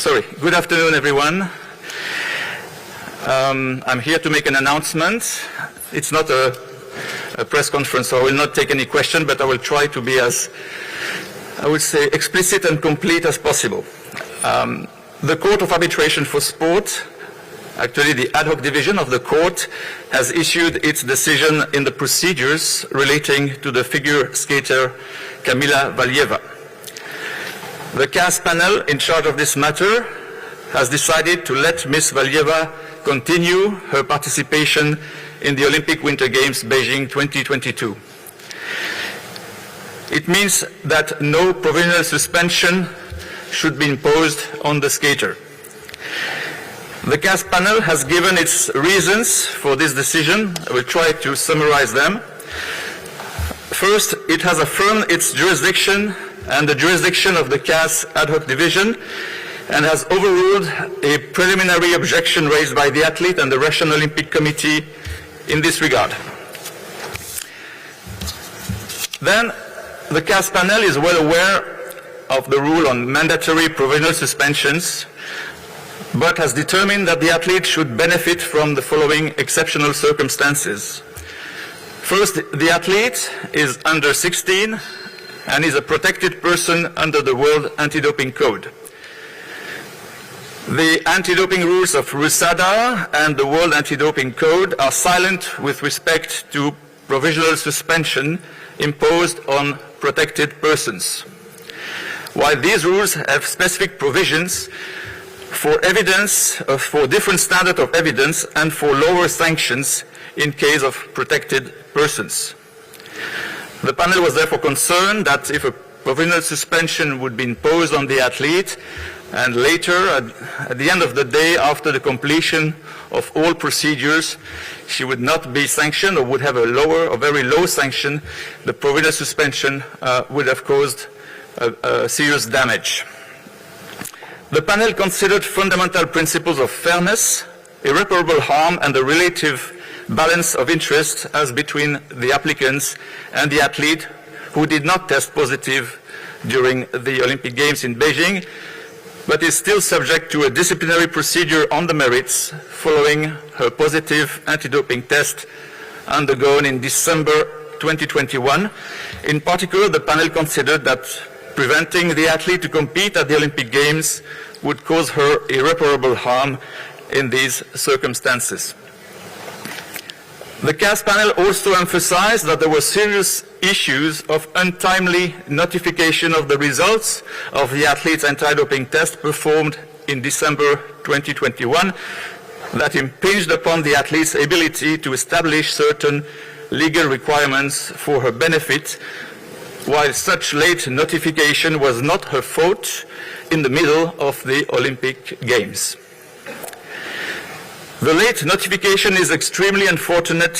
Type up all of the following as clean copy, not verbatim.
Good afternoon, everyone. I'm here to make an announcement. It's not a press conference, so I will not take any question, but I will try to be as, I would say, explicit and complete as possible. The Court of Arbitration for Sport, actually the ad hoc division of the court, has issued its decision in the procedures relating to the figure skater Kamila Valieva. The CAS panel in charge of this matter has decided to let Ms. Valieva continue her participation in the Olympic Winter Games Beijing 2022. It means that no provisional suspension should be imposed on the skater. The CAS panel has given its reasons for this decision. I will try to summarize them. First, it has affirmed its jurisdiction and the jurisdiction of the CAS ad hoc division and has overruled a preliminary objection raised by the athlete and the Russian Olympic Committee in this regard. Then, the CAS panel is well aware of the rule on mandatory provisional suspensions, but has determined that the athlete should benefit from the following exceptional circumstances. First, the athlete is under 16 and is a protected person under the World Anti-Doping Code. The anti-doping rules of RUSADA and the World Anti-Doping Code are silent with respect to provisional suspension imposed on protected persons. While these rules have specific provisions for evidence, for different standard of evidence and for lower sanctions in case of protected persons. The panel was therefore concerned that if a provisional suspension would be imposed on the athlete and later, at the end of the day, after the completion of all procedures, she would not be sanctioned or would have a lower or very low sanction, the provisional suspension would have caused serious damage. The panel considered fundamental principles of fairness, irreparable harm, and the relative balance of interest as between the applicants and the athlete who did not test positive during the Olympic Games in Beijing, but is still subject to a disciplinary procedure on the merits following her positive anti-doping test undergone in December 2021. In particular, the panel considered that preventing the athlete to compete at the Olympic Games would cause her irreparable harm in these circumstances. The CAS panel also emphasized that there were serious issues of untimely notification of the results of the athlete's anti-doping test performed in December 2021 that impinged upon the athlete's ability to establish certain legal requirements for her benefit, while such late notification was not her fault in the middle of the Olympic Games. The late notification is extremely unfortunate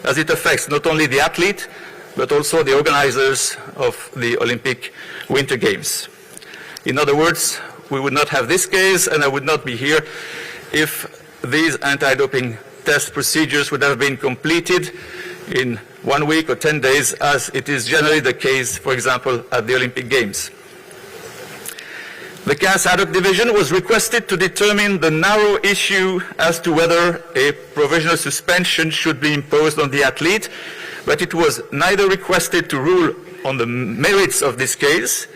as it affects not only the athlete, but also the organizers of the Olympic Winter Games. In other words, we would not have this case and I would not be here if these anti-doping test procedures would have been completed in 1 week or 10 days, as it is generally the case, for example, at the Olympic Games. The CAS ad hoc division was requested to determine the narrow issue as to whether a provisional suspension should be imposed on the athlete, but it was neither requested to rule on the merits of this case,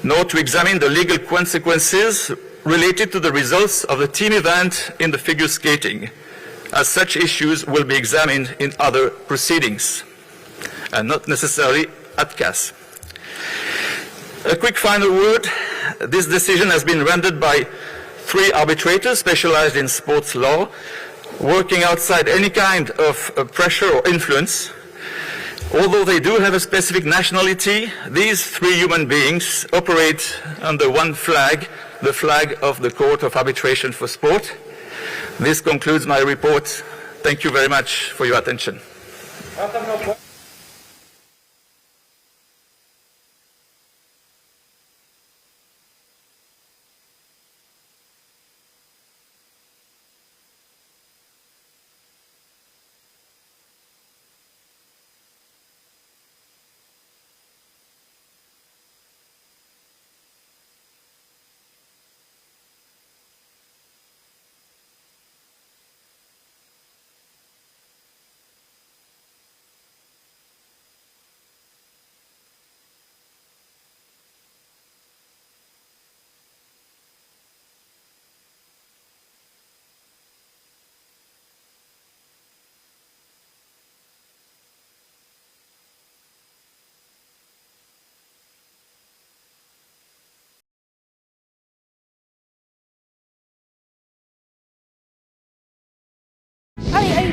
nor to examine the legal consequences related to the results of the team event in the figure skating, as such issues will be examined in other proceedings, and not necessarily at CAS. A quick final word. This decision has been rendered by 3 arbitrators specialized in sports law, working outside any kind of pressure or influence. Although they do have a specific nationality, these 3 human beings operate under one flag, the flag of the Court of Arbitration for Sport. This concludes my report. Thank you very much for your attention.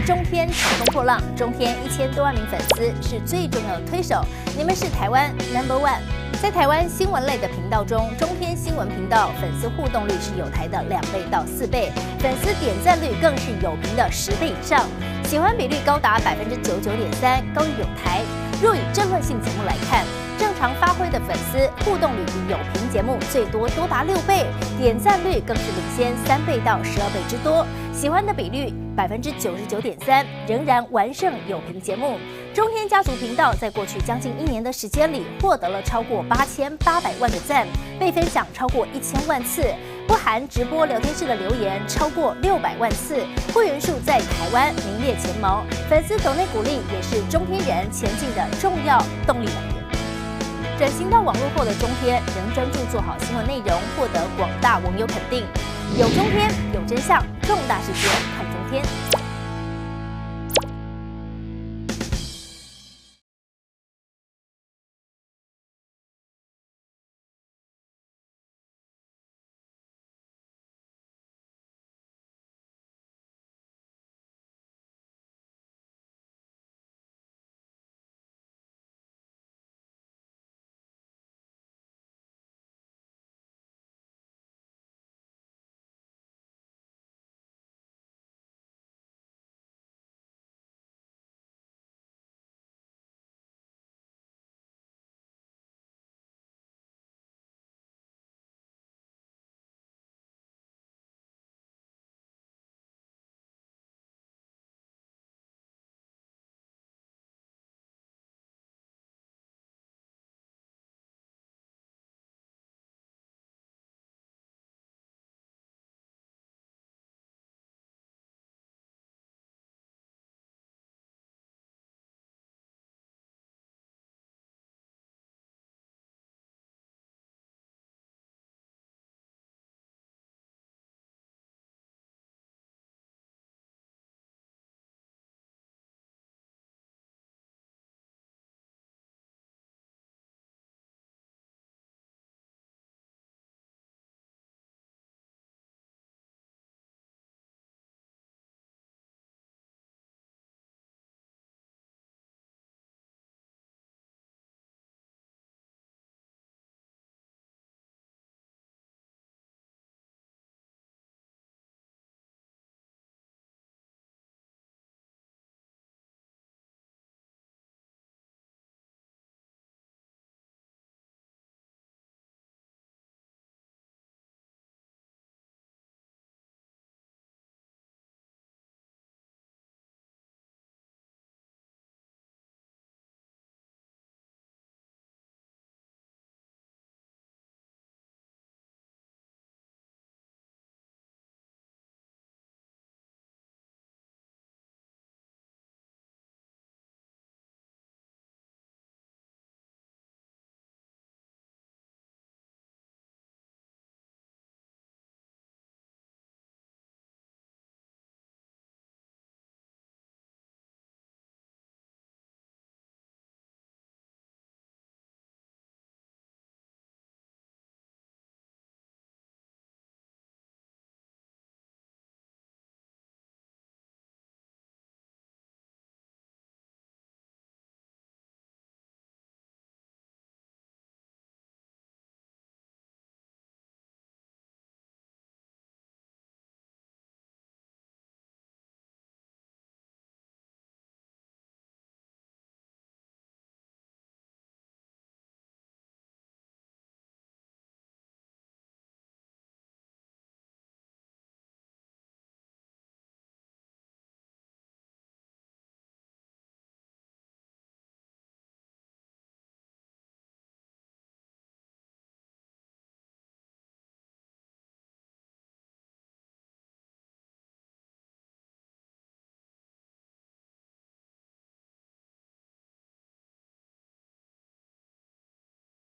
中天乘风破浪，中天1000多万名粉丝是最重要的推手，你们是台湾 No.1。在台湾新闻类的频道中，中天新闻频道粉丝互动率是友台的2倍到4倍，粉丝点赞率更是友评的10倍以上，喜欢比率高达99.3%，高于友台。若以政论性节目来看，正常发挥的粉丝互动率比友评节目最多达6倍，点赞率更是领先3倍到12倍之多，喜欢的比率99.3%，仍然完胜友评节目。中天家族频道在过去将近1年的时间里，获得了超过8800万个赞，被分享超过1000万次，不含直播聊天室的留言超过600万次，会员数在台湾名列前茅，粉丝抖内鼓励也是中天人前进的重要动力来源。转型到网络后的中天，仍专注做好新闻内容，获得广大网友肯定。有中天，有真相，重大事件看中天。